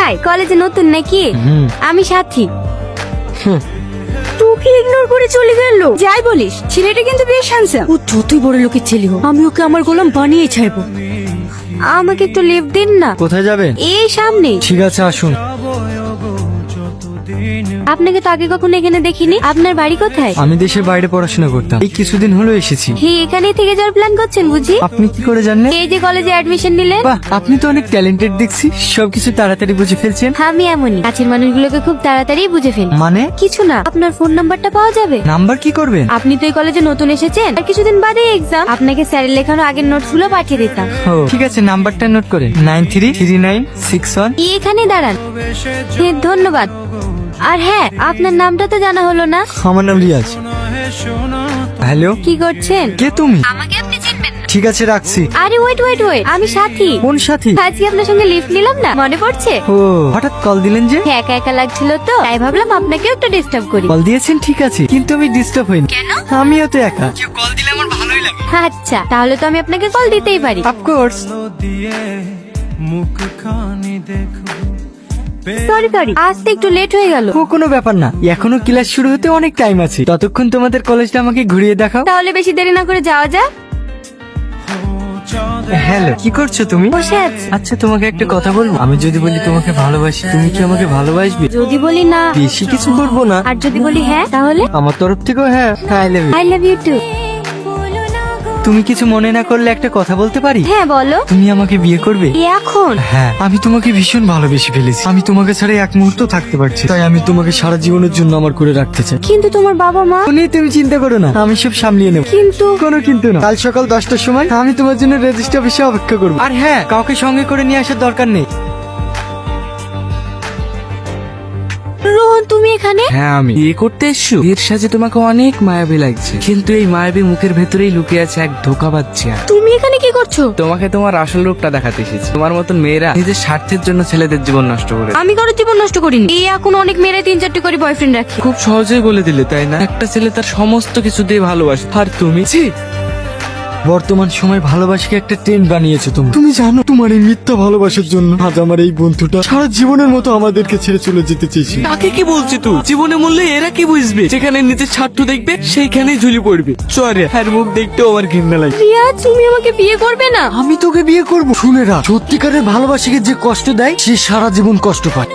High, কলেজে নতুন নাকি? আমি সাথী। তোকে ইগনোর করে চলে গেল। যাই বলিস, ছেলেটা কিন্তু বেশ হ্যান্ডসাম। ও যতই বড় লোকের ছেলে হোক, আমি ওকে আমার গোলাম বানিয়ে ছাড়বো। আমাকে একটু লিফট দিন না। কোথায় যাবেন? এই সামনে। ঠিক আছে, আসুন। আপনাকে তো আগে কখনো এখানে দেখিনি। আপনার বাড়ি কোথায়? আমি দেশের বাইরে পড়াশোনা করতাম, এই কিছুদিন হলো এসেছি। হে, এখানেই থেকে যাওয়ার প্ল্যান করছেন বুঝি? আপনি কি করে জানলেন? এই যে কলেজে অ্যাডমিশন নিলেন। বাহ, আপনি তো অনেক ট্যালেন্টেড দেখছি, সবকিছু তাড়াতাড়ি বুঝে ফেলছেন। আমি এমনই, কাছের মানুষগুলোকে খুব তাড়াতাড়ি বুঝে ফেলি। মানে? কিছু না। আপনার ফোন নাম্বারটা পাওয়া যাবে? নাম্বার কি করবেন? আপনি তো এই কলেজে নতুন এসেছেন, আর কিছুদিন বাদে এক্সাম। আপনাকে স্যারের লেখানো আগের নোটস গুলো পাঠিয়ে দিতাম। ও ঠিক আছে, নাম্বারটা নোট করেন। 933961। এখানে দাঁড়ান। হ্যাঁ, ধন্যবাদ। আর হ্যাঁ, আপনার নামটা তো জানা হলো না। আমার নাম রিয়াজ। হ্যালো, কি করছেন? কে তুমি? আমাকে আপনি চিনবেন না। ঠিক আছে, রাখছি। আরে ওয়েট ওয়েট ওয়েট, আমি সাথী। কোন সাথী? আজকে আপনার সঙ্গে লিফট নিলাম না, মনে পড়ছে? ও, হঠাৎ কল দিলেন যে? একা একা লাগছিল তো, তাই ভাবলাম আপনাকেও একটু ডিস্টার্ব করি। কল দিয়েছেন ঠিক আছে, কিন্তু আমি ডিস্টার্ব হইনি। কেন? আমিও তো একা, কেউ কল দিলে আমার ভালোই লাগে। আচ্ছা, তাহলে তো আমি আপনাকে কল দিতেই পারি। অফকোর্স। সরি সরি, আসতে একটু লেট হয়ে গেল। ও কোনো ব্যাপার না, এখনো ক্লাস শুরু হতে অনেক টাইম আছে। ততক্ষণ তোমাদের কলেজটা আমাকে ঘুরিয়ে দেখাও। তাহলে বেশি দেরি না করে যাওয়া যাক। হ্যালো, কি করছো তুমি? বসে আছি। আচ্ছা, তোমাকে একটা কথা বলবো? আমি যদি বলি তোমাকে ভালোবাসি, তুমি কি আমাকে ভালোবাসবে? যদি বলি না, বেশি কিছু করবো না। আর যদি বলি হ্যাঁ, তাহলে আমার তরফ থেকেও হ্যাঁ। I love you. I love you too. তুমি কিছু মনে না করলে একটা কথা বলতে পারি? হ্যাঁ বলো। তুমি আমাকে বিয়ে করবে? এখন? হ্যাঁ, আমি তোমাকে ভীষণ ভালোবেসে ফেলেছি। আমি তোমাকে ছাড়া এক মুহূর্ত থাকতে পারছি, তাই আমি তোমাকে সারা জীবনের জন্য আমার করে রাখতে চাই। কিন্তু তোমার বাবা মা? ও নিয়ে তুমি চিন্তা করো না, আমি সব সামলিয়ে নেব। কিন্তু কোনো কিন্তু না। কাল সকাল 10টার সময় আমি তোমার জন্য রেজিস্ট্রি অফিসে অপেক্ষা করবো। আর হ্যাঁ, কাউকে সঙ্গে করে নিয়ে আসার দরকার নেই। রোহন, তুমি এখানে? হ্যাঁ, আমি বিয়ে করতে এসছো। এর সাথে তোমাকে অনেক মায়াবী লাগছে, কিন্তু এই মায়াবী মুখের ভেতরেই লুকিয়ে আছে এক ধোঁকাবাজ চেহারা। তুমি এখানে কি করছো? তোমাকে তোমার আসল রূপটা দেখাতে এসেছি। তোমার মতন মেয়েরা নিজের স্বার্থের জন্য ছেলেদের জীবন নষ্ট করে। আমি কারো জীবন নষ্ট করিনি। এই এখন অনেক মেয়েরা 3-4টি করে বয়ফ্রেন্ড রাখে। খুব সহজেই বলে দিলে, তাই না? একটা ছেলে তার সমস্ত কিছু দিয়ে ভালোবাসে, আর তুমি ছি। বর্তমান সময় ভালোবাসাকে একটা ট্রেন্ড বানিয়েছো তুমি। তুমি জানো, তোমার এই মিথ্যা ভালোবাসার জন্য আজ আমার এই বন্ধুটা সারা জীবনের মতো আমাদেরকে ছেড়ে চলে যেতে চেয়েছি। তাকে কি বলছি তুই? জীবনে মূল্যে এরা কি বুঝবে? যেখানে নিজের স্বার্থ দেখবে সেইখানেই ঝুলি পড়বে। সরে, আর মুখ দেখতেও আমার ঘৃণা লাগে। রিয়া, তুমি আমাকে বিয়ে করবে না? আমি তোকে বিয়ে করব? শুনে রাখ, সত্যিকারের ভালোবাসাকে যে কষ্ট দেয় সে সারা জীবন কষ্ট পায়।